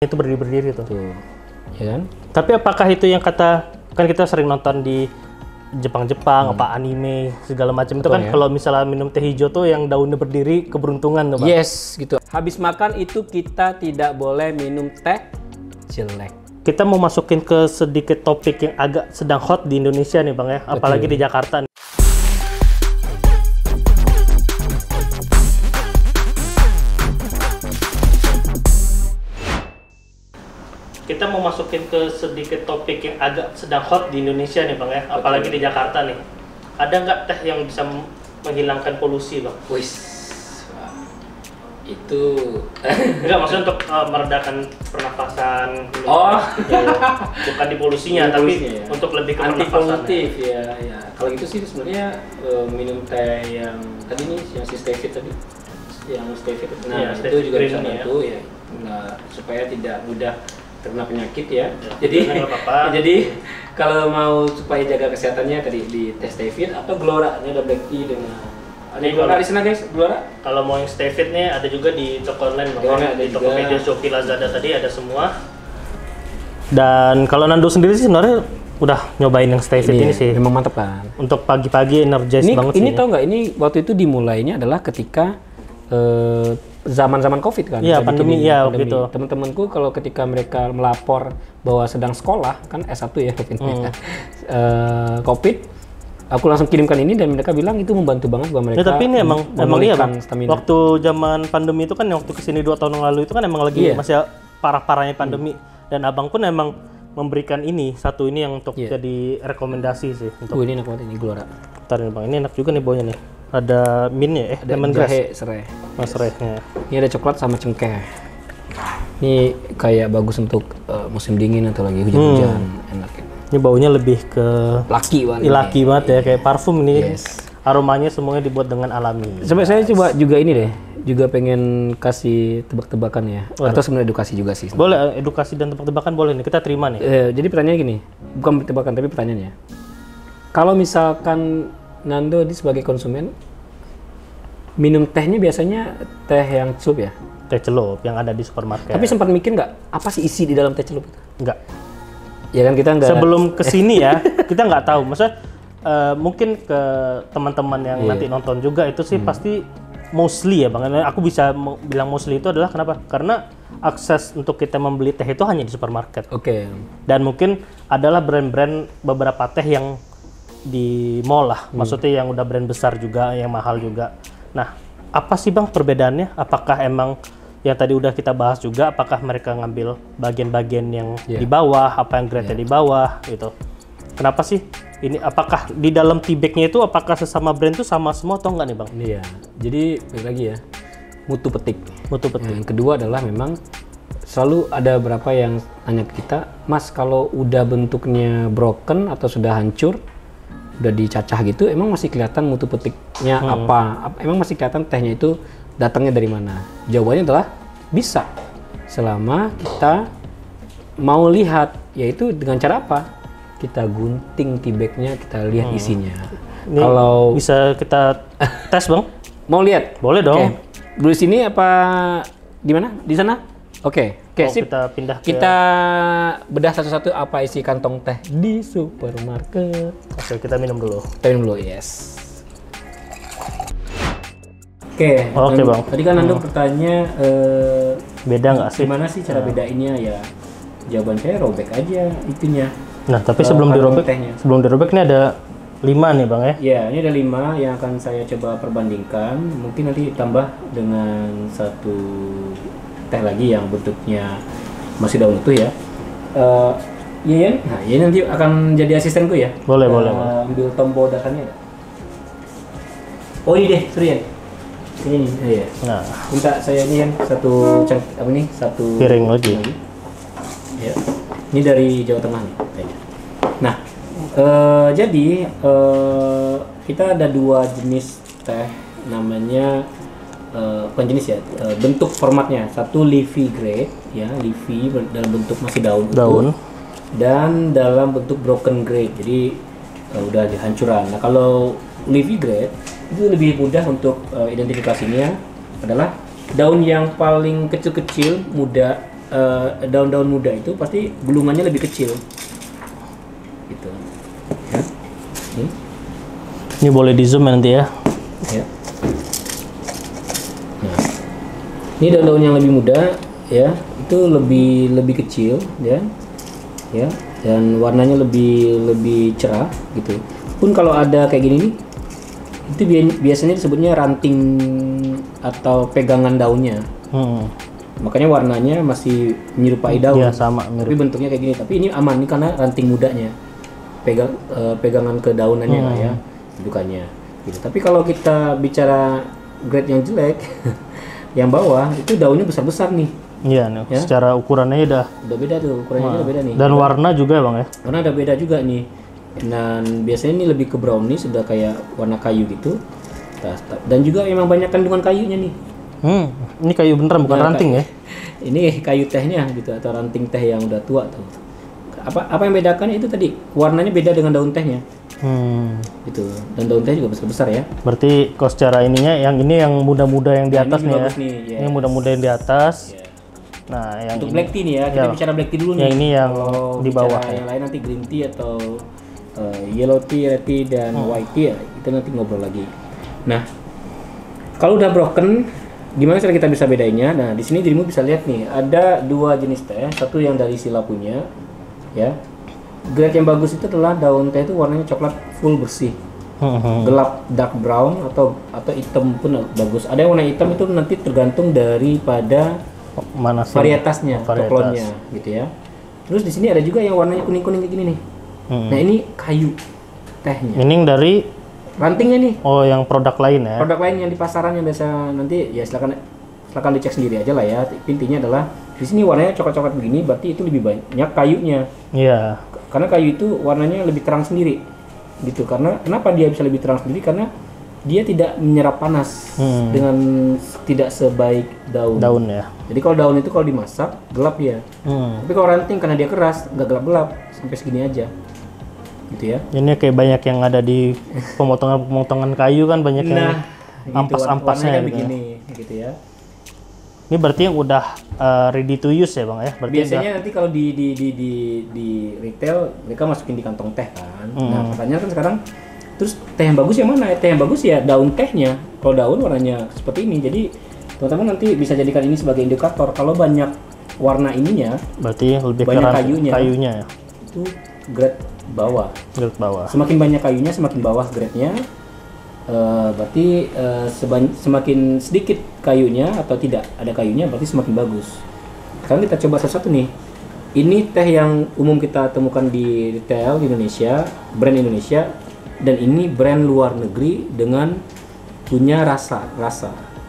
itu berdiri-berdiri tuh. Ya kan? Tapi apakah itu yang kata, kan kita sering nonton di Jepang-Jepang, apa anime segala macam itu kan, ya. kalau misalnya minum teh hijau tuh yang daunnya berdiri keberuntungan tuh, Bang. Yes, gitu. Habis makan itu kita tidak boleh minum teh jelek. Kita mau masukin ke sedikit topik yang agak sedang hot di Indonesia nih, Bang ya, apalagi di Jakarta nih. Kita mau masukin ke sedikit topik yang agak sedang hot di Indonesia nih, Bang ya, apalagi di Jakarta nih. Ada nggak teh yang bisa menghilangkan polusi, Bang? Wis, itu Enggak, maksudnya untuk meredakan pernafasan. Oh. Ya, bukan di polusinya, tapi ya. untuk lebih ke anti pernafasan. polutif ya. Kalau gitu sih sebenarnya minum teh yang tadi nih, yang si Stevia tadi, yang Stevia, nah Ya, itu juga bisa green bantu ya, supaya tidak mudah terkena penyakit ya. Jadi nggak apa-apa. jadi kalau mau supaya jaga kesehatannya tadi di teh Stevia atau Glora, ini ada black tea dengan ada Glora di sana guys, Glora. Kalau mau yang stay fit nih ada juga di toko online, Bang. Ada Di juga. Tokopedia, Shopee, Lazada tadi ada semua. Dan kalau Nando sendiri sih sebenarnya udah nyobain yang stay fit ini sih. Memang mantap kan. Untuk pagi-pagi energize banget Ini sih. tau nggak? Ini waktu itu dimulainya adalah ketika zaman-zaman COVID kan. Iya, Saya bikin pandemi, ini, ya, pandemi. gitu. Teman-temanku kalau ketika mereka melapor bahwa sedang sekolah, kan S1 ya, COVID, aku langsung kirimkan ini dan mereka bilang itu membantu banget buat mereka. Ya, tapi ini emang iya, Bang. stamina. Waktu zaman pandemi itu kan, waktu kesini 2 tahun yang lalu itu kan emang lagi masih parah-parahnya pandemi. Dan Abang pun emang memberikan ini yang untuk jadi rekomendasi sih. Untuk ini enak banget ini Glora. Bentar nih, Bang, ini enak juga nih baunya nih. Ada mintnya Ada lemongrass. jahe serai. Mas Rehnya. Ini ada coklat sama cengkeh. Ini kayak bagus untuk musim dingin atau lagi hujan-hujan, enak ya. Ini baunya lebih ke Laki banget. laki banget ya, kayak parfum ini. Yes. Aromanya semuanya dibuat dengan alami. Sampai saya coba juga ini deh, juga pengen kasih tebak-tebakan ya, atau sebenarnya edukasi juga sih. Boleh, edukasi dan tebak-tebakan boleh nih, kita terima nih. Jadi pertanyaannya gini, bukan tebakan tapi pertanyaannya. Kalau misalkan Nando ini sebagai konsumen minum tehnya biasanya teh yang celup ya? Teh celup yang ada di supermarket. Tapi sempat mikir nggak apa sih isi di dalam teh celup itu? Enggak. Ya kan kita nggak. Sebelum kesini ya, kita nggak tahu. Maksudnya mungkin ke teman-teman yang nanti nonton juga itu sih pasti mostly ya, Bang. Aku bisa bilang mostly itu adalah kenapa? Karena akses untuk kita membeli teh itu hanya di supermarket. Oke. Dan mungkin adalah brand-brand beberapa teh yang di mall lah, maksudnya yang udah brand besar juga, yang mahal juga. Nah, apa sih, Bang, perbedaannya? Apakah emang yang tadi udah kita bahas juga, apakah mereka ngambil bagian-bagian yang di bawah, apa yang grade-nya di bawah gitu? Kenapa sih? Ini apakah di dalam tea bag-nya itu apakah sesama brand itu sama semua atau enggak nih, Bang? Iya. Jadi balik lagi ya, mutu petik. Mutu petik. Yang kedua adalah memang selalu ada beberapa yang tanya ke kita, Mas, kalau udah bentuknya broken atau sudah hancur, udah dicacah gitu, emang masih kelihatan mutu petiknya apa? Emang masih kelihatan tehnya itu datangnya dari mana? Jawabannya adalah bisa, selama kita mau lihat, yaitu dengan cara apa? Kita gunting tea bag-nya, kita lihat isinya. Ini Kalau bisa kita tes, Bang? mau lihat, Boleh dong. Oke. Dulu di sini apa di mana? Di sana? Oke, sip. Kita pindah ke... Kita bedah satu-satu apa isi kantong teh di supermarket. Oke, kita minum dulu. Kita minum dulu, yes. Oke, Bang. Tadi kan Nando bertanya Beda nggak sih? gimana sih cara bedainnya ya? Jawaban saya robek aja itunya. Nah, tapi sebelum kantong dirobek, tehnya. ini ada 5 nih, Bang ya. Ya, ini ada 5 yang akan saya coba perbandingkan. Mungkin nanti tambah dengan satu teh lagi yang bentuknya masih daun utuh ya. Iya, nah ini nanti akan jadi asistenku ya. Boleh. Ambil tombol dasarnya. Oh ini deh, sorry ya. Ini nih, ya. Nah, Minta saya ini satu satu piring lagi. Ya. Ini dari Jawa Tengah nih. Kayaknya. Nah, jadi kita ada 2 jenis teh, namanya bukan jenis ya, bentuk formatnya. Satu leafy grade ya, leafy dalam bentuk masih daun. Dan dalam bentuk broken grade, jadi udah dihancuran. Nah, kalau leafy grade itu lebih mudah untuk identifikasinya adalah daun yang paling kecil-kecil, muda, daun-daun muda itu pasti gulungannya lebih kecil. Gitu. Ya. Ini boleh di zoom nanti ya. Ya. Nah, ini daun-daun yang lebih muda ya, itu lebih kecil ya. Ya, dan warnanya lebih cerah gitu. Pun kalau ada kayak gini nih, itu biasanya disebutnya ranting atau pegangan daunnya. Makanya warnanya masih menyerupai daun. Iya, sama mirip. Tapi bentuknya kayak gini. Tapi ini aman nih karena ranting mudanya. Pegangan ke daunannya lah ya, bukannya. Gitu. Tapi kalau kita bicara grade yang jelek, yang bawah itu daunnya besar-besar nih. Iya nih, Ya? secara ukurannya Udah beda tuh, ukurannya udah beda nih. dan warna juga bang ya. Warna ada beda juga nih. Dan biasanya ini lebih ke brownish, sudah kayak warna kayu gitu. Dan juga memang banyak kandungan kayunya nih. Ini kayu beneran bukan ranting ya? Ini kayu tehnya gitu, atau ranting teh yang udah tua tuh. Apa yang bedakan itu tadi warnanya beda dengan daun tehnya. Gitu. Dan daun teh juga besar-besar ya. Berarti kalau secara ininya yang ini yang muda-muda yang di atas ini nih ya. bagus nih, yes. Ini muda-muda yang di atas. Ya. Nah, yang Untuk ini, black tea nih ya, kita bicara black tea dulu nih. yang ini yang Kalau di bawah bicara ya. yang lain nanti green tea atau yellow tea, red tea dan white tea ya, kita nanti ngobrol lagi. Nah, kalau udah broken, gimana cara kita bisa bedainnya? Nah, di sini dirimu bisa lihat nih, ada dua jenis teh, satu yang dari Sila punya, ya. Grade yang bagus itu adalah daun teh itu warnanya coklat full bersih, gelap dark brown atau hitam pun bagus. Ada yang warna hitam itu nanti tergantung daripada mana sih? varietasnya, Varietas. klonnya, gitu ya. Terus di sini ada juga yang warnanya kuning-kuning kayak gini nih. Nah ini kayu tehnya, Ini yang dari rantingnya nih. yang produk lain ya. Produk lain yang di pasaran yang biasa nanti ya silakan dicek sendiri aja lah ya. Intinya adalah di sini warnanya coklat-coklat begini, berarti itu lebih banyak kayunya. Iya. Karena kayu itu warnanya lebih terang sendiri, gitu. Karena kenapa dia bisa lebih terang sendiri? Karena dia tidak menyerap panas dengan tidak sebaik daun. Daun ya. Jadi kalau daun itu kalau dimasak gelap ya. Tapi kalau ranting karena dia keras nggak gelap-gelap sampai segini aja, gitu ya. Ini kayak banyak yang ada di pemotongan kayu kan banyak yang Nah, ampas-ampasnya warnanya kan gitu ya. begini, gitu ya. Ini berarti yang udah ready to use ya bang ya? Berarti Biasanya nanti kalau di retail mereka masukin di kantong teh kan. Nah pertanyaan kan sekarang, terus teh yang bagus yang mana? Teh yang bagus ya daun tehnya. Kalau daun warnanya seperti ini, jadi teman-teman nanti bisa jadikan ini sebagai indikator. Kalau banyak warna ininya, berarti lebih banyak keras kayunya. ya. Itu grade bawah. Grade bawah. Semakin banyak kayunya, semakin bawah grade-nya. Berarti semakin sedikit kayunya atau tidak ada kayunya, berarti semakin bagus. Sekarang kita coba satu-satu nih. Ini teh yang umum kita temukan di retail di Indonesia, brand Indonesia, dan ini brand luar negeri dengan punya rasa.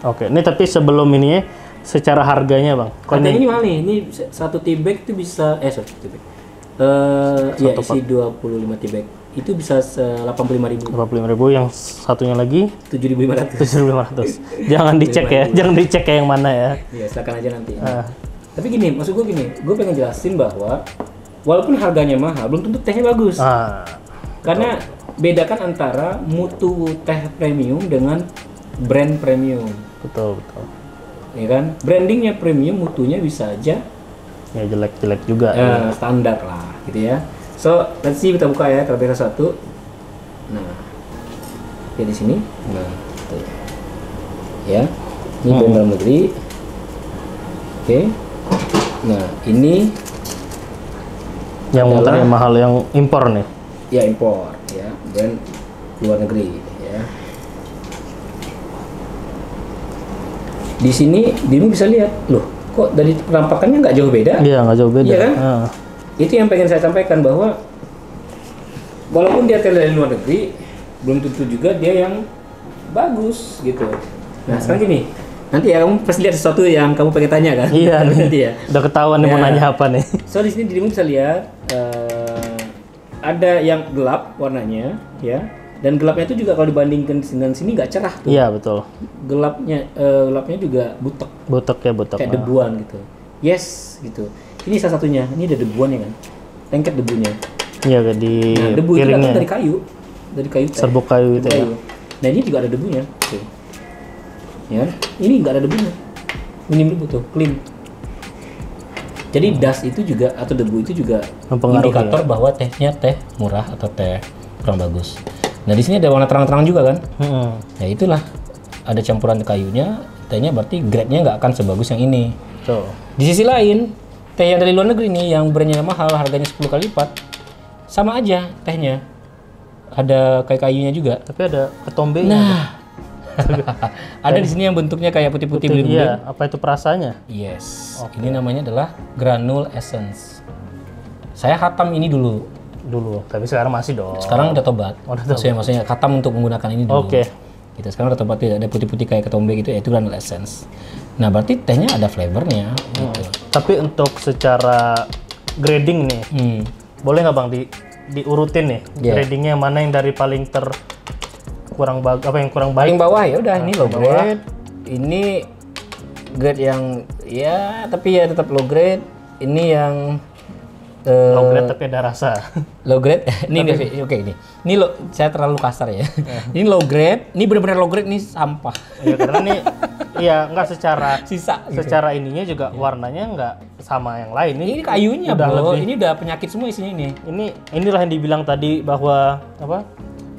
Oke, ini tapi sebelum ini secara harganya bang. Harganya ini mahal nih. Ini satu tea bag itu bisa satu tea bag. Ya isi 25 tea bag. Itu bisa 85.000. 85.000, yang satunya lagi 7.500. 7.500. Jangan dicek ya, jangan dicek kayak yang mana ya. Iya, silakan aja nanti. Tapi gini, maksud gue gini, gue pengen jelasin bahwa walaupun harganya mahal, belum tentu tehnya bagus. Karena bedakan antara mutu teh premium dengan brand premium. Betul. Ya kan? Brandingnya premium, mutunya bisa aja Ya jelek-jelek juga. standar lah, gitu ya. So, let's see, kita buka ya terlebih satu. Nah, ya di sini. Nah, tuh. Ya, ini brand dalam negeri. Oke. Nah, ini yang adalah- motornya mahal, yang impor nih. ya impor, ya, brand luar negeri, ya. Di sini, dirimu bisa lihat, loh, kok dari penampakannya nggak jauh beda? Iya, nggak jauh beda. Iya kan? Itu yang pengen saya sampaikan, bahwa walaupun dia dari luar negeri, belum tentu juga dia yang bagus gitu. Nah sekarang gini, nanti ya kamu pasti lihat sesuatu yang kamu pengen tanya kan? Iya nih. Nanti ya. Udah ketahuan nih mau Ya. nanya apa nih. So di sini dirimu bisa lihat ada yang gelap warnanya, ya. Dan gelapnya itu juga kalau dibandingkan dengan sini nggak cerah tuh. Iya betul. Gelapnya juga butek, Botok ya botok. kayak debuan gitu. Yes gitu. Ini salah satunya. Ini ada debuannya kan? Lengket debunya. Iya di Nah, debu itu piringnya. datang dari kayu teh. Serbuk kayu itu ya. Kayu. Nah ini juga ada debunya. Tuh. Ya, ini nggak ada debunya. Minim debu tuh, clean. Jadi dust itu juga atau debu itu juga Mempengaruhi, indikator bahwa tehnya teh murah atau teh kurang bagus. Nah di sini ada warna terang-terang juga kan? Ya itulah ada campuran kayunya, tehnya berarti grade-nya nggak akan sebagus yang ini. Tuh. Di sisi lain, teh yang dari luar negeri nih yang brandnya mahal, harganya 10 kali lipat, sama aja tehnya. Ada kayak kayunya juga. Tapi ada ketombenya. Nah, ada di sini yang bentuknya kayak putih-putih Iya, biru-biru. apa itu perasanya? Yes. Ini namanya adalah granule essence. Saya khatam ini dulu. Tapi sekarang masih dong. Sekarang udah tobat. Maksudnya khatam untuk menggunakan ini dulu. Oke. Gitu. Sekarang udah tobat, ada putih-putih kayak ketombe gitu, yaitu granule essence. Nah, berarti tehnya ada flavornya. Gitu. Tapi untuk secara grading nih, boleh nggak Bang diurutin nih gradingnya mana yang dari paling kurang baik, kurang baik? Paling bawah ya udah ini low grade. Ini grade yang ya tapi ya tetap low grade. Ini yang Low grade tapi ada rasa. Low grade. Ini oke ini. Ini saya terlalu kasar ya. Ini low grade. Ini benar-benar low grade, ini sampah. Ya karena nih ya nggak secara sisa gitu. Secara ininya juga warnanya nggak sama yang lain. Ini kayunya udah bro. lebih. Ini udah penyakit semua isinya ini. Inilah yang dibilang tadi bahwa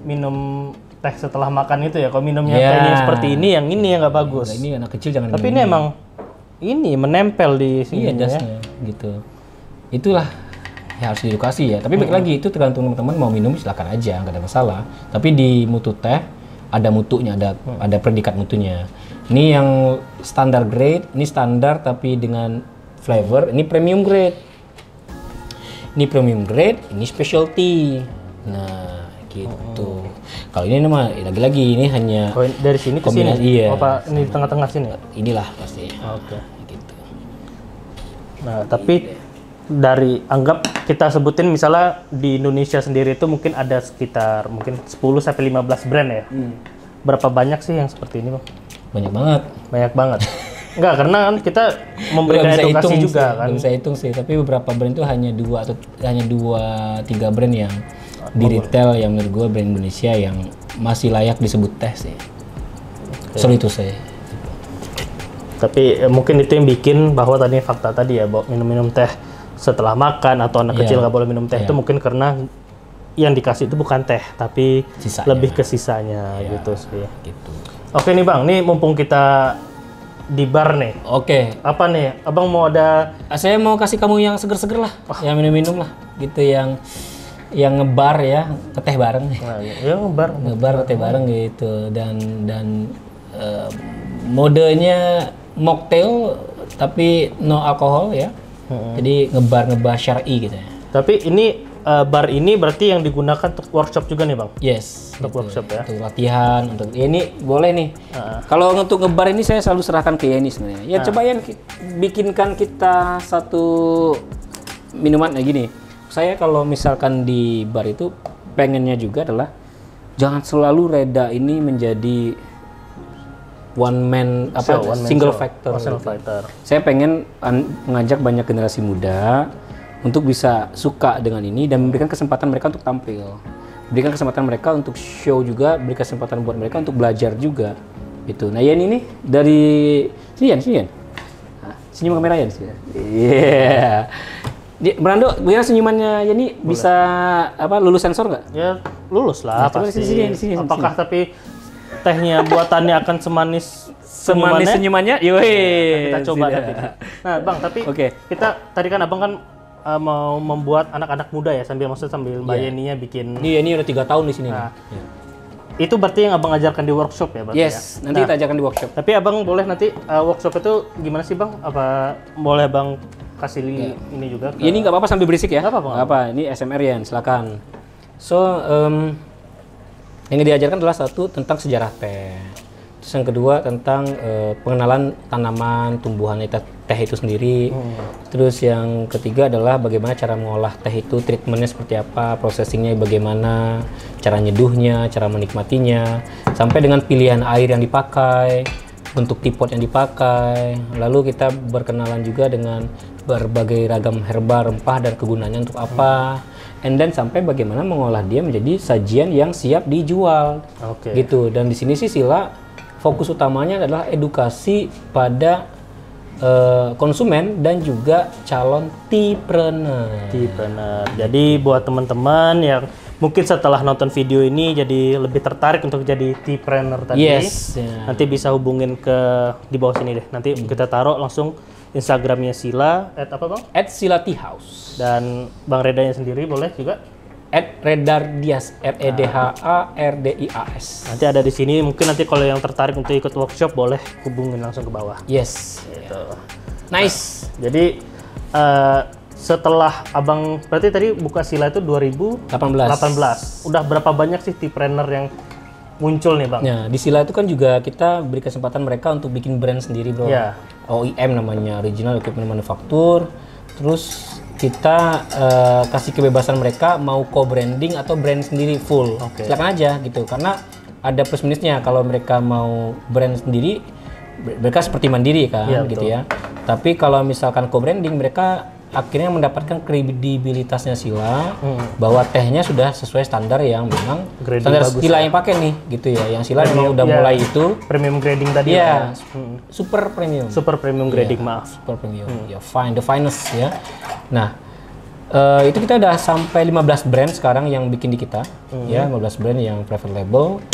minum teh setelah makan itu ya. Kalau minumnya tehnya seperti ini, yang ini yang nggak bagus. Nah, ini anak kecil jangan. Tapi ini emang menempel di sini. Iya dasnya gitu. Itulah ya harus diedukasi ya. Tapi balik lagi itu tergantung teman-teman mau minum silakan aja, nggak ada masalah. Tapi di mutu teh ada mutunya, ada predikat mutunya. Ini yang standar grade, ini standar tapi dengan flavor. Ini premium grade. Ini premium grade, ini specialty. Nah gitu. Kalau ini mah lagi-lagi ini hanya dari sini ke sini. Iya. Apa ini di tengah-tengah sini? Inilah pasti. Oke. Gitu. Nah tapi anggap kita sebutin misalnya di Indonesia sendiri itu mungkin ada sekitar 10 sampai 15 brand ya. Berapa banyak sih yang seperti ini, Bang? Banyak banget. Banyak banget. Enggak, karena kan kita memberikan edukasi juga kan. Belum saya hitung sih, tapi beberapa brand itu hanya 2-3 brand yang di retail yang menurut gue brand Indonesia yang masih layak disebut teh sih. Soal itu saya. Tapi mungkin itu yang bikin bahwa tadi fakta tadi ya, bahwa minum-minum teh setelah makan atau anak kecil nggak boleh minum teh itu mungkin karena yang dikasih itu bukan teh tapi sisanya. Lebih ke sisanya gitu sih. Gitu. Oke nih Bang, nih mumpung kita di bar nih. Oke. Apa nih? Abang mau ada? Saya mau kasih kamu yang seger-seger lah, yang minum-minum lah, gitu yang ngebar ya, ke teh bareng. Nah, ya ngebar ke teh bareng gitu dan modenya mocktail tapi no alkohol ya. Jadi ngebar syar'i gitu ya. Tapi ini bar ini berarti yang digunakan untuk workshop juga nih Bang? Yes. Untuk workshop ya? Untuk latihan, untuk ya ini boleh nih. Kalau untuk ngebar ini saya selalu serahkan ke Yeni sebenarnya. Ya coba ya bikinkan kita satu minuman kayak gini. Saya kalau misalkan di bar itu pengennya juga adalah jangan selalu Reda ini menjadi single factor. Saya pengen mengajak banyak generasi muda untuk bisa suka dengan ini dan memberikan kesempatan mereka untuk tampil, berikan kesempatan mereka untuk show juga, berikan kesempatan buat mereka untuk belajar juga, gitu. Nah Yan ini dari sini Yan, senyum kamera Yan. Iya. Brando, biar senyumannya Yani bisa lulus sensor nggak? Ya lulus lah nah, pasti. Sini. Apakah tapi tehnya buatannya akan semanis senyumannya? Yoi. Kita coba nanti. Nah, Bang, tapi kita tadi kan Abang kan mau membuat anak-anak muda ya sambil Mbak Yeninya bikin. Ini udah 3 tahun di sini. Nah, itu berarti yang Abang ajarkan di workshop ya, berarti yes, nanti kita ajarkan di workshop. Tapi Abang boleh nanti workshop itu gimana sih, Bang? Apa boleh Bang kasih ini juga? Ini nggak apa-apa sambil berisik ya? Nggak apa-apa. Ini SMR ya, silakan. So, yang diajarkan adalah satu tentang sejarah teh. Terus yang kedua tentang pengenalan tanaman, tumbuhan teh itu sendiri. Terus yang ketiga adalah bagaimana cara mengolah teh itu, treatmentnya seperti apa, processingnya bagaimana, cara nyeduhnya, cara menikmatinya, sampai dengan pilihan air yang dipakai, bentuk tipot yang dipakai. Lalu kita berkenalan juga dengan berbagai ragam herba, rempah dan kegunaannya untuk apa. And then sampai bagaimana mengolah dia menjadi sajian yang siap dijual, gitu. Dan di sini sih Sila fokus utamanya adalah edukasi pada konsumen dan juga calon teapreneur. Jadi buat teman-teman yang mungkin setelah nonton video ini jadi lebih tertarik untuk jadi teapreneur tadi, nanti bisa hubungin ke di bawah sini deh. Nanti kita taruh langsung Instagramnya Sila, apa Bang? @silatihouse. Dan Bang Redanya sendiri boleh juga? @redardias, REDHARDIAS. Nanti ada di sini. Mungkin nanti kalau yang tertarik untuk ikut workshop boleh hubungin langsung ke bawah. Yes. Gitu. Nice. Jadi setelah Abang berarti tadi buka Sila itu 2018. Udah berapa banyak sih teapreneur yang muncul nih Bang? Nah, di Sila itu kan juga kita beri kesempatan mereka untuk bikin brand sendiri, Bro. Iya. OEM namanya, Original Equipment Manufacture. Terus kita kasih kebebasan mereka mau co-branding atau brand sendiri full. Silakan aja gitu. Karena ada plus minusnya kalau mereka mau brand sendiri, mereka seperti mandiri kan, gitu ya. Tapi kalau misalkan co-branding, mereka akhirnya mendapatkan kredibilitasnya Sila bahwa tehnya sudah sesuai standar yang memang standar Sila yang pakai nih, gitu ya. Yang Sila memang udah mulai itu premium grading tadi ya. Super premium. Super premium grading, maaf. Super premium. Ya, the finest ya. Nah, itu kita udah sampai 15 brand sekarang yang bikin di kita, ya, 15 brand yang private label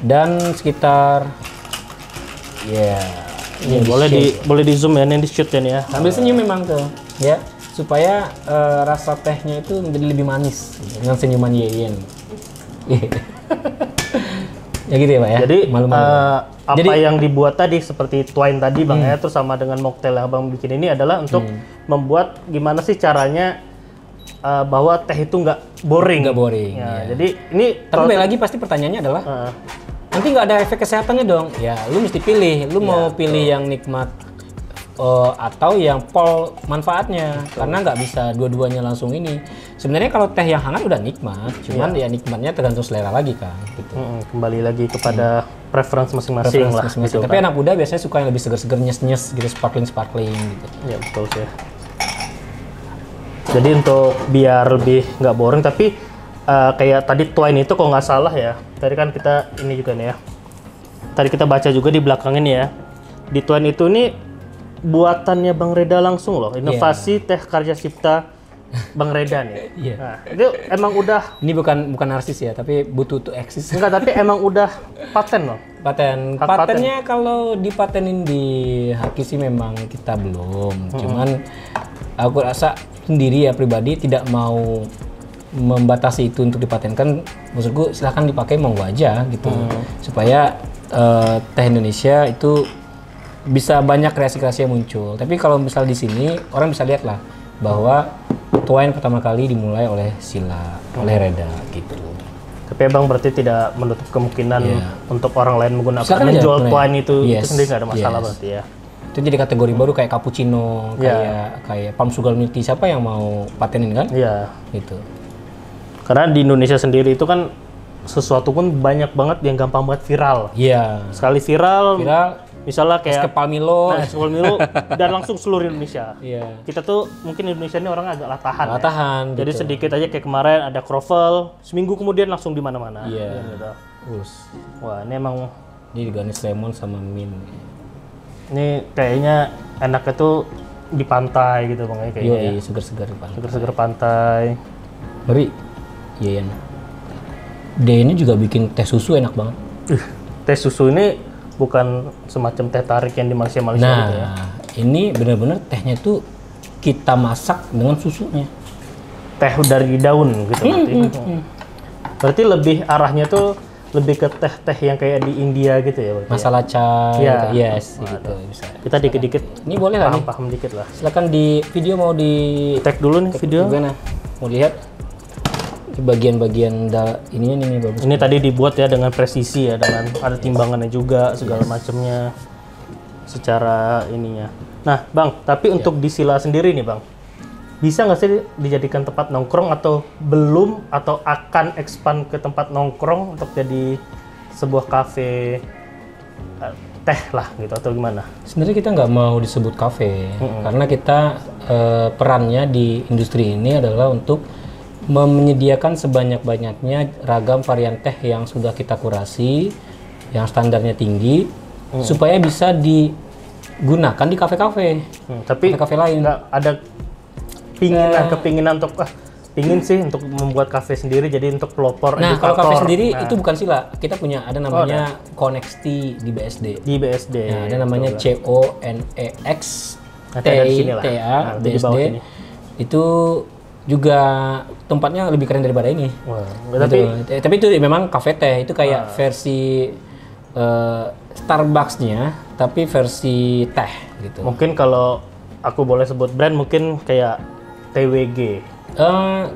dan sekitar boleh di zoom ya, ini di shoot ya. Sambil senyum memang tuh, ya, supaya rasa tehnya itu menjadi lebih manis dengan senyuman Yeyen. Ya gitu ya Pak ya. Jadi apa yang dibuat tadi seperti twine tadi Bang ya, terus sama dengan mocktail yang Abang bikin ini adalah untuk membuat gimana sih caranya bahwa teh itu nggak boring. Ya, jadi ini tapi balik lagi pasti pertanyaannya adalah nanti nggak ada efek kesehatannya dong. Ya, lu mesti pilih. Lu mau pilih yang nikmat atau yang pol manfaatnya, karena nggak bisa dua-duanya langsung ini. Sebenarnya kalau teh yang hangat udah nikmat, cuman ya nikmatnya tergantung selera lagi kan. Gitu. Kembali lagi kepada preference masing-masing lah. Gitu, tapi anak muda biasanya suka yang lebih seger-seger, nyes-nyes gitu, sparkling gitu. Ya betul sih. Jadi untuk biar lebih nggak boring, tapi kayak tadi twine itu kalau nggak salah ya, tadi kan kita ini juga nih ya. Tadi kita baca juga di belakang ini ya, di twine itu nih buatannya Bang Reda langsung loh, inovasi teh karya cipta Bang Reda nih. Nah, itu emang udah. Ini bukan narsis ya, tapi butuh to eksis. Enggak, tapi emang udah paten loh. Patennya kalau dipatenin di Haki sih memang kita belum. Cuman aku rasa sendiri ya pribadi tidak mau membatasi itu untuk dipatenkan. Maksudku silahkan dipakai monggo aja gitu, supaya teh Indonesia itu bisa banyak kreasi-kreasi yang muncul. Tapi kalau misal di sini orang bisa lihat lah bahwa twine pertama kali dimulai oleh Sila, oleh Reda gitu. Tapi Abang berarti tidak menutup kemungkinan untuk orang lain menggunakan menjual twine itu sendiri nggak ada masalah berarti ya. Itu jadi kategori baru kayak cappuccino, kayak palm sugar milk tea, siapa yang mau patenin kan? Iya. Gitu. Karena di Indonesia sendiri itu kan sesuatu pun banyak banget yang gampang banget viral. Iya. Sekali viral misalnya kayak Palmilo, dan langsung seluruh Indonesia. Iya. Kita tuh mungkin Indonesia ini orang agak latahan. Latahan. Jadi sedikit aja kayak kemarin ada kroffel, seminggu kemudian langsung di mana-mana. Iya. Gitu. Wah, ini emang ini digarnish lemon sama mint. Ini kayaknya enaknya tuh di pantai gitu Bang ya kayaknya. Iya, seger-seger di pantai. Seger-seger pantai. Ngeri. Iya. Dia ini juga bikin teh susu enak banget. Teh susu ini bukan semacam teh tarik yang di Malaysia gitu ya. Ini benar-benar tehnya tuh kita masak dengan susunya. Teh dari daun gitu berarti. Berarti lebih arahnya tuh lebih ke teh-teh yang kayak di India gitu ya berarti. Masala chai gitu. Yes, gitu bisa. Kita dikit-dikit ini boleh lah nih. Paham dikit lah. Silakan di video mau di tag dulu nih video. Gimana? Mau lihat bagian-bagian ininya nih bagus. Ini tadi dibuat ya dengan presisi ya, dengan ada timbangannya juga segala macamnya secara ininya. Nah, Bang, tapi untuk di Sila sendiri nih, Bang. Bisa nggak sih dijadikan tempat nongkrong atau belum atau akan expand ke tempat nongkrong untuk jadi sebuah kafe teh lah gitu atau gimana? Sebenarnya kita nggak mau disebut kafe karena kita perannya di industri ini adalah untuk menyediakan sebanyak-banyaknya ragam varian teh yang sudah kita kurasi, yang standarnya tinggi, supaya bisa gunakan di kafe-kafe. Tapi Kafe lain. nggak ada kepinginan untuk pingin sih untuk membuat kafe sendiri, jadi untuk pelopor Nah, kalau kafe edukator. sendiri Nah, itu bukan sila. Kita punya ada namanya Connexty di BSD. di BSD. Nah, ada namanya CONEX Nanti ada di sini lah. TA Nah, di BSD. bawah ini. Itu juga tempatnya lebih keren daripada ini. Wah, Gitu. Tapi itu memang kafe teh, itu kayak versi Starbucks-nya tapi versi teh gitu. mungkin kalau aku boleh sebut brand, mungkin kayak TWG.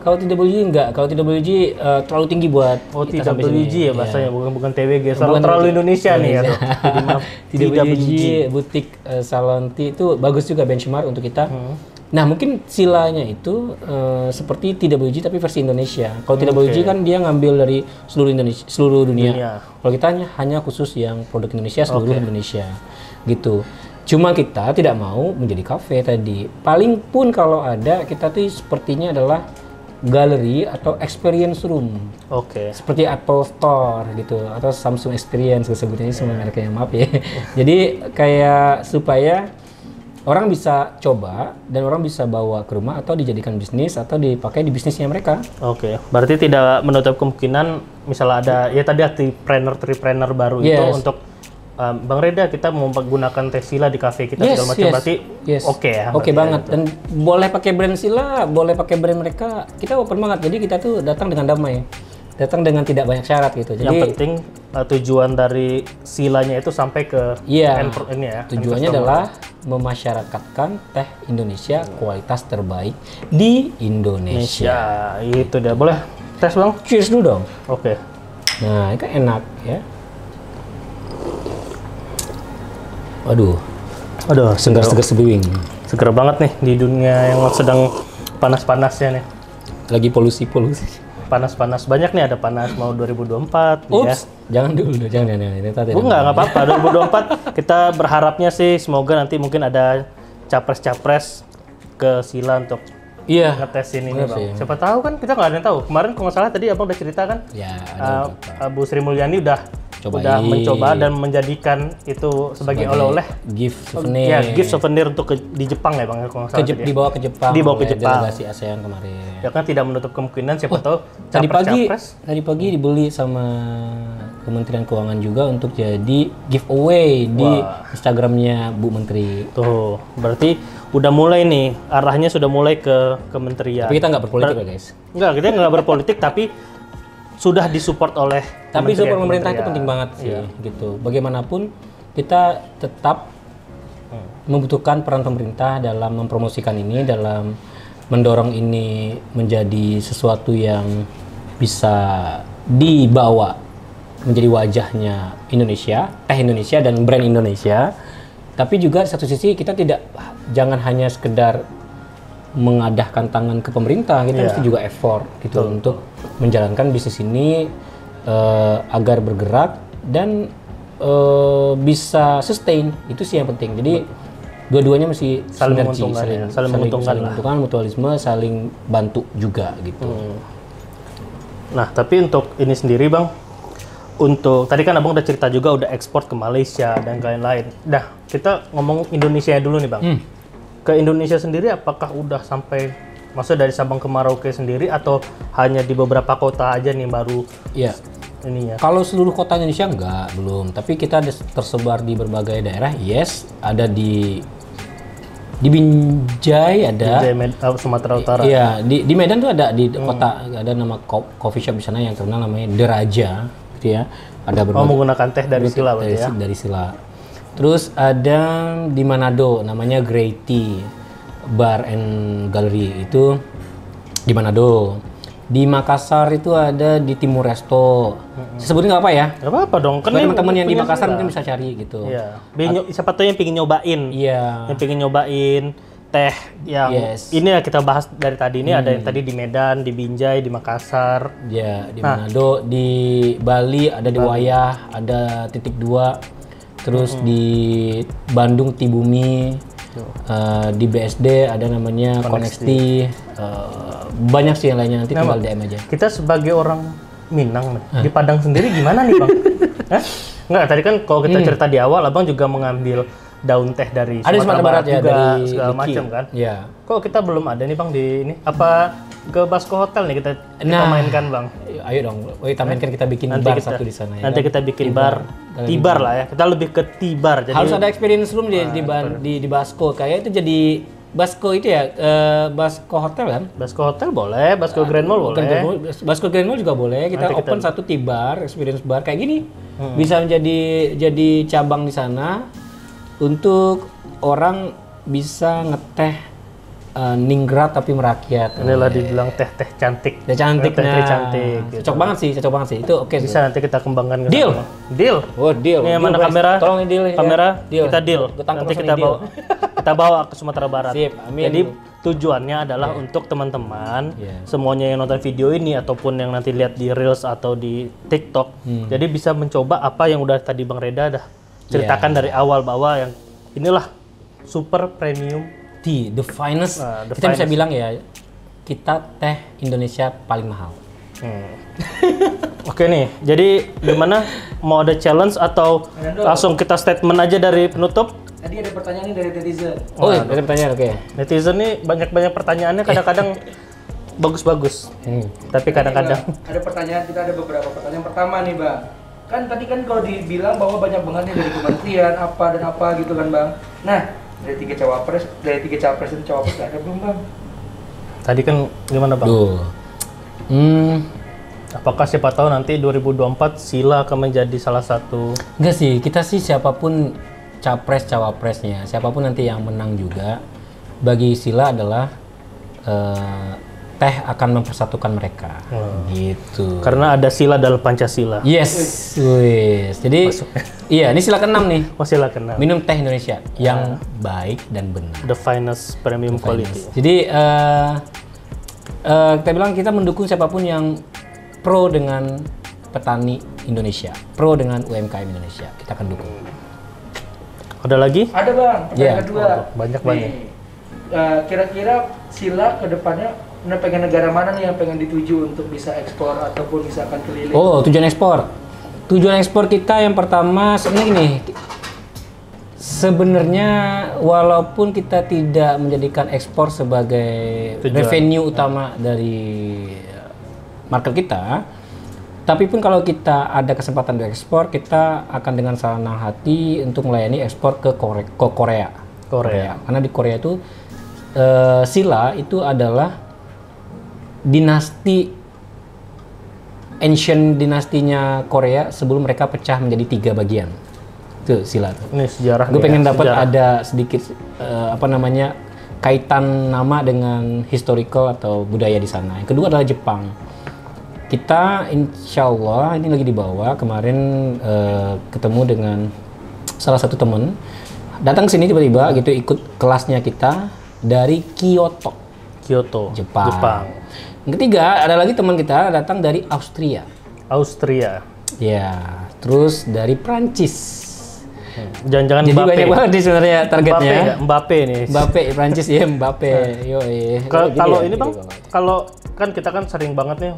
Kalau TWG enggak, kalau TWG terlalu tinggi buat kita sampai sini. TWG ya bahasanya, bukan TWG. Bukan Terlalu TWG. Indonesia nih ya. Tuh. Jadi maaf. TWG butik salon tea itu bagus juga benchmark untuk kita. Nah, mungkin silanya itu seperti TWG tapi versi Indonesia. Kalau TWG kan dia ngambil dari seluruh Indonesia, seluruh dunia. Kalau kita hanya khusus yang produk Indonesia, seluruh Indonesia. Gitu. Cuma kita tidak mau menjadi kafe tadi. Paling pun kalau ada, kita tuh sepertinya adalah galeri atau experience room. Oke. Seperti Apple Store gitu atau Samsung Experience sebutnya semua mereknya, maaf ya. Jadi kayak supaya orang bisa coba dan orang bisa bawa ke rumah atau dijadikan bisnis atau dipakai di bisnisnya mereka. Oke. Berarti tidak menutup kemungkinan misalnya ada ya tadi tripreneur baru itu untuk Bang Reda, kita mau menggunakan teh sila di kafe kita segala macam, berarti oke ya? Oke banget, gitu. dan boleh pakai brand sila, boleh pakai brand mereka, kita open banget. Jadi kita tuh datang dengan damai, datang dengan tidak banyak syarat gitu. Jadi yang penting tujuan dari silanya itu sampai ke ini ya. Tujuannya adalah memasyarakatkan teh Indonesia kualitas terbaik di Indonesia. Itu dia. Boleh tes Bang? Cheers dulu dong. Oke. Nah, ini kan enak ya. Waduh, segar-segar sebiwing. Seger banget nih di dunia yang sedang panas-panasnya nih. Lagi polusi. Panas-panas banyak nih, ada panas mau 2024 nih ya. Jangan dulu, jangan. Nggak apa-apa. 2024 kita berharapnya sih semoga nanti mungkin ada capres-capres ke sila untuk ngetesin ini Bang. Siapa tahu kan, kita nggak ada yang tahu. Kemarin kalau nggak salah tadi Abang udah cerita kan, Bu Sri Mulyani udah mencoba dan menjadikan itu sebagai oleh-oleh gift souvenir. Ya, gift souvenir untuk di Jepang ya Bang, kalau nggak salah. Dibawa ke Jepang. Delegasi ASEAN kemarin. Ya kan tidak menutup kemungkinan siapa tahu tadi pagi dibeli sama Kementerian Keuangan juga untuk jadi giveaway di Instagramnya Bu Menteri. Tuh, berarti udah mulai nih, arahnya sudah mulai ke kementerian. Tapi kita nggak berpolitik ya guys? Nggak, kita nggak berpolitik tapi sudah disupport oleh tapi support pemerintah itu penting banget sih gitu. Bagaimanapun kita tetap membutuhkan peran pemerintah dalam mempromosikan ini, dalam mendorong ini menjadi sesuatu yang bisa dibawa menjadi wajahnya Indonesia, teh Indonesia dan brand Indonesia. Tapi juga di satu sisi kita jangan hanya sekedar mengadahkan tangan ke pemerintah, kita mesti juga effort gitu untuk menjalankan bisnis ini agar bergerak dan bisa sustain. Itu sih yang penting. Jadi dua-duanya mesti saling sinergi, menguntungkan, mutualisme, saling bantu juga gitu. Nah, tapi untuk ini sendiri Bang, untuk tadi kan Abang udah cerita juga udah ekspor ke Malaysia dan lain-lain. Nah, kita ngomong Indonesia dulu nih Bang. Ke Indonesia sendiri apakah udah sampai, maksudnya dari Sabang ke Merauke sendiri atau hanya di beberapa kota aja nih baru ininya? Kalau seluruh kota Indonesia belum, tapi kita tersebar di berbagai daerah. Ada di Binjai, ada Sumatera Utara. Iya, di Medan tuh ada di kota, ada nama coffee shop di sana yang terkenal namanya Deraja gitu ya. Ada menggunakan teh dari sila berarti ya? Dari sila. Terus ada di Manado namanya Grey Tea Bar and Gallery, itu di Manado. Di Makassar itu ada di Timur Resto. Saya sebutin nggak apa ya? Nggak apa-apa dong. Kan teman-teman yang di Makassar mungkin bisa cari gitu. Iya. Siapa tahu yang pengen nyobain. Iya. Yang pengen nyobain teh yang ini ya kita bahas dari tadi ini, ada yang tadi di Medan, di Binjai, di Makassar. Ya, di Manado, di Bali ada di Wayah, ada Titik 2. Terus di Bandung Tibumi, di BSD ada namanya Connexty. Banyak sih yang lainnya, nanti tinggal DM aja. Kita sebagai orang Minang di Padang sendiri gimana nih Bang? Nggak, tadi kan kalau kita cerita di awal Abang juga mengambil daun teh dari Ada di Sumatera Barat ya, juga, dari segala Liki. macam kan. Iya. Kok kita belum ada nih Bang di ini? Apa ke Basco Hotel nih kita mainkan Bang? Ayo dong, kita mainkan, kita bikin Nanti bar kita, satu di sana ya. nanti kan? kita bikin bar, tibar lah ya. Kita lebih ke tibar. Jadi Harus ada experience room di Basco, kayak itu jadi Basco itu ya, Basco Hotel kan? Basco Hotel boleh, Basco Grand Mall boleh. Basco Grand Mall juga boleh. Kita Nanti open satu T-bar, experience bar kayak gini. Bisa jadi cabang di sana untuk orang bisa ngeteh ningrat tapi merakyat. Inilah dibilang teh-teh cantik. Teh cantik, Teh cantik. Gitu. Cocok banget sih. Itu oke sih. Bisa nanti kita kembangkan ke Deal? sana. Deal. Oh, deal. Ini Deal, mana guys. kamera? Tolong ini deal. Kamera, Ya. kita deal. Gua tangkap Nanti langsung kita nih, deal. kita bawa ke Sumatera Barat. Sip, amin. Jadi tujuannya adalah untuk teman-teman Yeah. semuanya yang nonton video ini ataupun yang nanti lihat di Reels atau di TikTok, jadi bisa mencoba apa yang udah tadi Bang Reda dah ceritakan dari awal bahwa yang inilah super premium Tea, the finest. The Kita bisa finest. bilang ya, kita teh Indonesia paling mahal. Oke nih, jadi gimana? Mau ada challenge atau langsung kita statement aja dari penutup? Tadi ada pertanyaan nih dari netizen. Oh, ada pertanyaan, oke. Netizen nih banyak-banyak pertanyaannya, kadang-kadang bagus-bagus, tapi kadang-kadang Ada pertanyaan, kita ada beberapa pertanyaan. Pertama nih Bang, kan tadi kan kalau dibilang bahwa banyak banget nih dari kementerian apa dan apa gitu kan Bang. Nah, dari tiga capres dan cawapres nggak ada belum Bang? tadi kan gimana Bang? Duh. Apakah siapa tahu nanti 2024 Sila akan menjadi salah satu Enggak sih, kita sih siapapun capres cawapresnya, siapapun nanti yang menang juga, bagi Sila adalah teh akan mempersatukan mereka. Gitu. karena ada Sila dalam Pancasila. Yes, wis. Jadi iya, ini sila ke-6 nih. Oh, Sila kenal. Minum teh Indonesia yang baik dan benar. The finest premium quality. Jadi kita bilang kita mendukung siapapun yang pro dengan petani Indonesia, pro dengan UMKM Indonesia, kita akan dukung. Ada lagi? Ada Bang, pertanyaan Iya. kedua. Banyak. Nih, kira-kira Sila ke depannya pengen negara mana nih yang pengen dituju untuk bisa ekspor ataupun misalkan keliling? Oh, tujuan ekspor. Tujuan ekspor kita yang pertama sebenarnya gini. Sebenarnya walaupun kita tidak menjadikan ekspor sebagai Tujuan. revenue utama dari market kita, tapi pun kalau kita ada kesempatan untuk ekspor, kita akan dengan senang hati untuk melayani ekspor ke Korea. Karena di Korea itu Sila itu adalah dinasti ancient dinastinya Korea sebelum mereka pecah menjadi 3 bagian. Itu Sila tuh. Ini sejarah. Gue nih pengen ya, dapat sejarah. ada sedikit kaitan nama dengan historical atau budaya di sana. Yang kedua adalah Jepang. Kita insya Allah ini lagi dibawa kemarin ketemu dengan salah satu temen datang ke sini tiba-tiba gitu ikut kelasnya kita dari Kyoto, Jepang. Yang ketiga ada lagi teman kita datang dari Austria. Ya, terus dari Prancis. Jangan-jangan Jadi Mbappe. banyak banget di sebenarnya targetnya. Mbappe nih. Mbappe Prancis ya Mbappe. Kalau ini Bang, kalau kan kita kan sering banget nih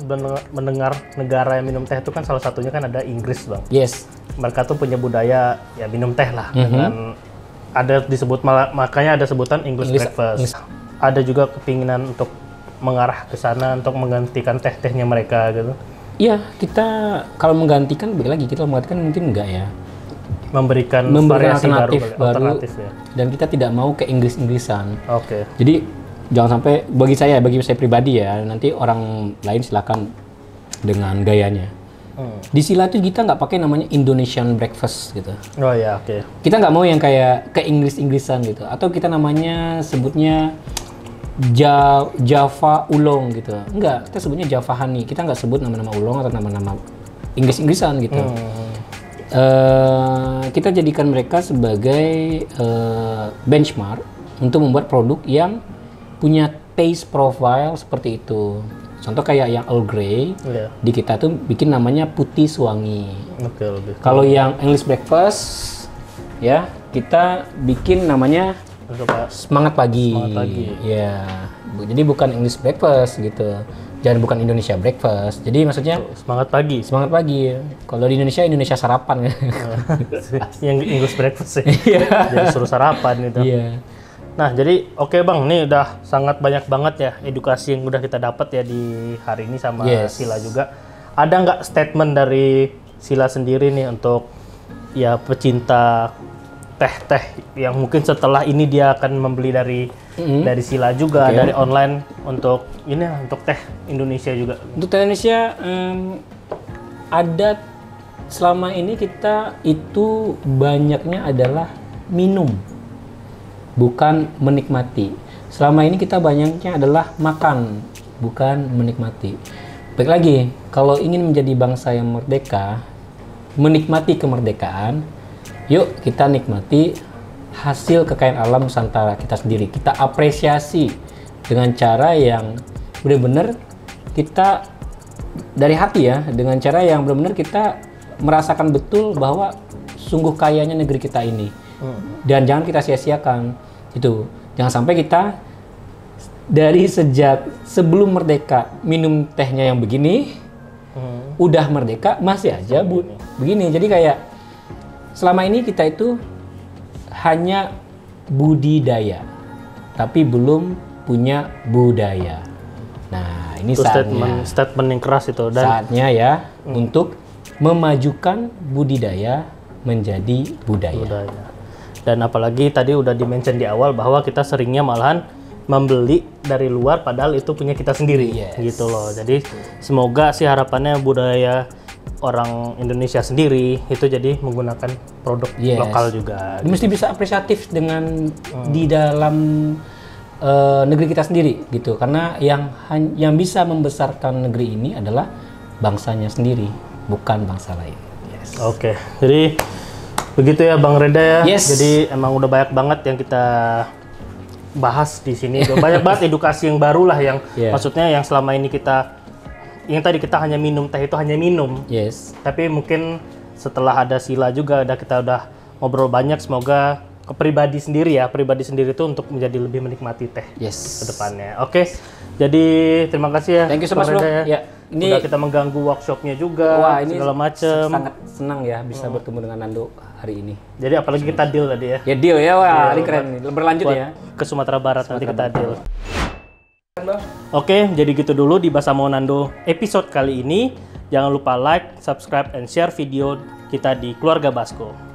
mendengar negara yang minum teh itu kan salah satunya kan ada Inggris Bang. Yes. Mereka tuh punya budaya ya minum teh lah dengan ada disebut makanya ada sebutan English breakfast. Ada juga kepinginan untuk mengarah ke sana untuk menggantikan teh-tehnya mereka gitu. Iya, kita kalau menggantikan balik lagi kita menggantikan mungkin enggak ya. Memberikan variasi alternatif ya. Dan kita tidak mau ke Inggris-Inggrisan. Oke. Jadi jangan sampai bagi saya pribadi ya, nanti orang lain silakan dengan gayanya. Di Sila itu kita nggak pakai namanya Indonesian breakfast gitu. Oh ya, oke. Kita nggak mau yang kayak ke Inggris-Inggrisan gitu. Atau kita namanya sebutnya Java Ulong gitu. Enggak, kita sebutnya Java Honey. Kita nggak sebut nama-nama ulong atau nama-nama Inggris-Inggrisan gitu. Kita jadikan mereka sebagai benchmark untuk membuat produk yang punya taste profile seperti itu. Contoh kayak yang Earl Grey, di kita tuh bikin namanya putih suwangi. Kalau yang English breakfast, ya kita bikin namanya semangat pagi. Semangat pagi. Ya, Jadi bukan English breakfast gitu. Jangan bukan Indonesia breakfast. Jadi maksudnya Semangat pagi. semangat pagi. Kalau di Indonesia sarapan. Yang English breakfast sih. Jadi suruh sarapan gitu. Iya. Nah, jadi oke Bang, ini udah sangat banyak banget ya edukasi yang udah kita dapat ya di hari ini sama Sila juga. Ada nggak statement dari Sila sendiri nih untuk ya pecinta teh-teh yang mungkin setelah ini dia akan membeli dari Sila juga, dari online untuk ini ya, untuk teh Indonesia juga. Untuk teh Indonesia ada selama ini kita itu banyaknya adalah minum, bukan menikmati. Selama ini kita banyaknya adalah makan, bukan menikmati. Baik lagi, kalau ingin menjadi bangsa yang merdeka, menikmati kemerdekaan, yuk kita nikmati hasil kekayaan alam Nusantara kita sendiri. Kita apresiasi dengan cara yang benar-benar kita dari hati ya, dengan cara yang benar-benar kita merasakan betul bahwa sungguh kayanya negeri kita ini. Dan jangan kita sia-siakan itu. Jangan sampai kita dari sejak sebelum merdeka minum tehnya yang begini, udah merdeka masih aja begini. Jadi kayak selama ini kita itu hanya budidaya, tapi belum punya budaya. Nah, ini Itu saatnya. statement yang keras itu dan Saatnya ya untuk memajukan budidaya menjadi budaya. budaya. Dan apalagi tadi udah di-mention di awal bahwa kita seringnya malahan membeli dari luar padahal itu punya kita sendiri gitu loh. Jadi semoga sih harapannya budaya orang Indonesia sendiri itu jadi menggunakan produk lokal juga. Mesti bisa apresiatif dengan di dalam negeri kita sendiri gitu. Karena yang bisa membesarkan negeri ini adalah bangsanya sendiri, bukan bangsa lain. Oke. Jadi begitu ya Bang Reda ya. Yes. Jadi emang udah banyak banget yang kita bahas di sini. Udah banyak banget edukasi yang baru lah yang maksudnya yang selama ini yang tadi kita hanya minum teh itu hanya minum. Yes. Tapi mungkin setelah ada Sila juga kita udah ngobrol banyak, semoga pribadi sendiri itu untuk menjadi lebih menikmati teh ke depannya. Oke. Jadi terima kasih ya. Thank you so much, Bang Bro. Reda ya. Ini Udah kita mengganggu workshopnya juga, wah, ini segala macem. sangat senang ya bisa bertemu dengan Nando hari ini. Jadi apalagi kita deal tadi ya. Ya deal ya, wah ini keren nih. Berlanjut Buat ya. ke Sumatera Barat nanti kita deal. Oke, jadi gitu dulu di Bahasa Mau Nando episode kali ini. Jangan lupa like, subscribe, and share video kita di Keluarga Basko.